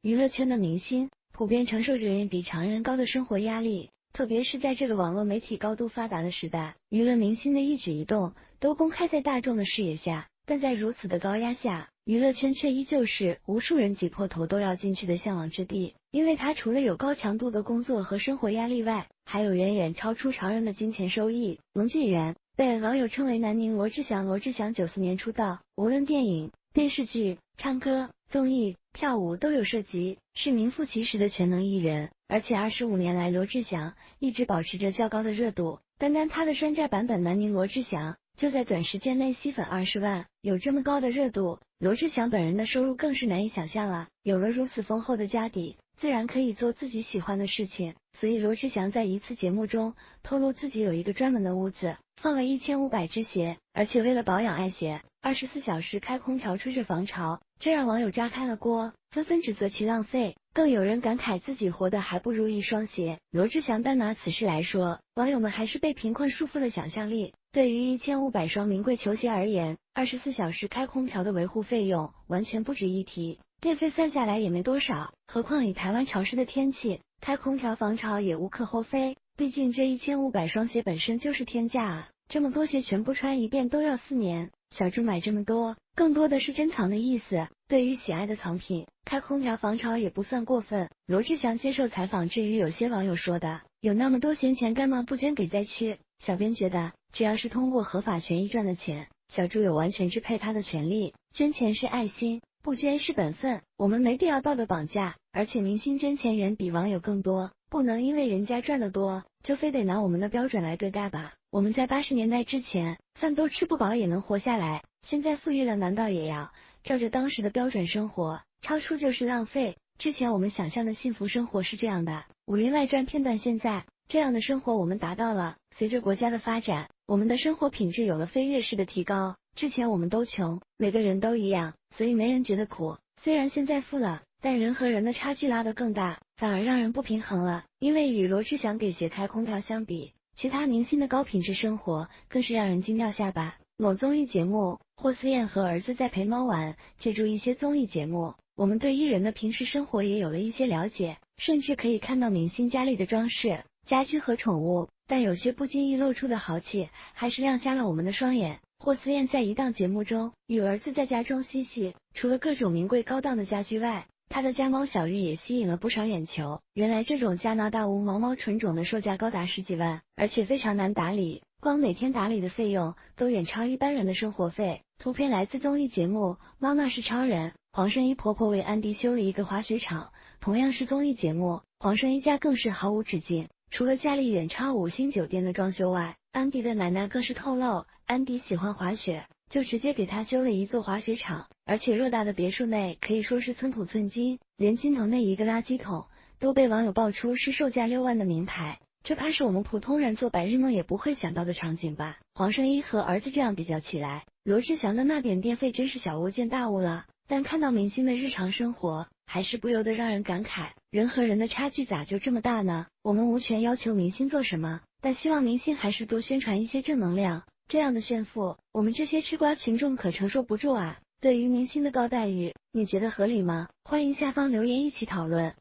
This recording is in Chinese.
娱乐圈的明星普遍承受着远比常人高的生活压力，特别是在这个网络媒体高度发达的时代，娱乐明星的一举一动都公开在大众的视野下。但在如此的高压下，娱乐圈却依旧是无数人挤破头都要进去的向往之地，因为它除了有高强度的工作和生活压力外，还有远远超出常人的金钱收益。龙俊元被网友称为南宁罗志祥。罗志祥94年出道，无论电影、电视剧、唱歌、综艺、跳舞都有涉及，是名副其实的全能艺人。而且25年来，罗志祥一直保持着较高的热度。单单他的山寨版本南宁罗志祥就在短时间内吸粉20万，有这么高的热度，罗志祥本人的收入更是难以想象了。有了如此丰厚的家底，自然可以做自己喜欢的事情。所以罗志祥在一次节目中透露自己有一个专门的屋子，放了1500只鞋，而且为了保养爱鞋，24小时开空调吹着防潮，这让网友炸开了锅，纷纷指责其浪费。更有人感慨自己活得还不如一双鞋。罗志祥单拿此事来说，网友们还是被贫困束缚了想象力。对于1500双名贵球鞋而言，24小时开空调的维护费用完全不值一提，电费算下来也没多少。何况以台湾潮湿的天气，开空调防潮也无可厚非。毕竟这1500双鞋本身就是天价啊，这么多鞋全部穿一遍都要4年。小猪买这么多，更多的是珍藏的意思。对于喜爱的藏品，开空调防潮也不算过分。罗志祥接受采访，至于有些网友说的有那么多闲钱干嘛不捐给灾区，小编觉得只要是通过合法权益赚的钱，小猪有完全支配他的权利。捐钱是爱心，不捐是本分，我们没必要道德绑架。而且明星捐钱远比网友更多，不能因为人家赚得多就非得拿我们的标准来对待吧。我们在80年代之前饭都吃不饱也能活下来，现在富裕了难道也要照着当时的标准生活？超出就是浪费。之前我们想象的幸福生活是这样的，《武林外传》片段，现在这样的生活我们达到了。随着国家的发展，我们的生活品质有了飞跃式的提高。之前我们都穷，每个人都一样，所以没人觉得苦。虽然现在富了，但人和人的差距拉得更大，反而让人不平衡了。因为与罗志祥给鞋开空调相比，其他明星的高品质生活更是让人惊掉下巴。某综艺节目，霍思燕和儿子在陪猫玩，借助一些综艺节目，我们对艺人的平时生活也有了一些了解，甚至可以看到明星家里的装饰、家居和宠物，但有些不经意露出的豪气，还是亮瞎了我们的双眼。霍思燕在一档节目中与儿子在家中嬉戏，除了各种名贵高档的家居外，他的家猫小玉也吸引了不少眼球。原来这种加拿大无毛猫纯种的售价高达10几万，而且非常难打理，光每天打理的费用都远超一般人的生活费。图片来自综艺节目《妈妈是超人》，黄圣依婆婆为安迪修了一个滑雪场。同样是综艺节目，黄圣依家更是毫无止境，除了家里远超5星酒店的装修外，安迪的奶奶更是透露，安迪喜欢滑雪，就直接给他修了一座滑雪场，而且偌大的别墅内可以说是寸土寸金，连金头内一个垃圾桶都被网友爆出是售价6万的名牌，这怕是我们普通人做白日梦也不会想到的场景吧。黄圣依和儿子这样比较起来，罗志祥的那点电费真是小巫见大巫了。但看到明星的日常生活，还是不由得让人感慨，人和人的差距咋就这么大呢？我们无权要求明星做什么，但希望明星还是多宣传一些正能量，这样的炫富，我们这些吃瓜群众可承受不住啊。对于明星的高待遇，你觉得合理吗？欢迎下方留言一起讨论。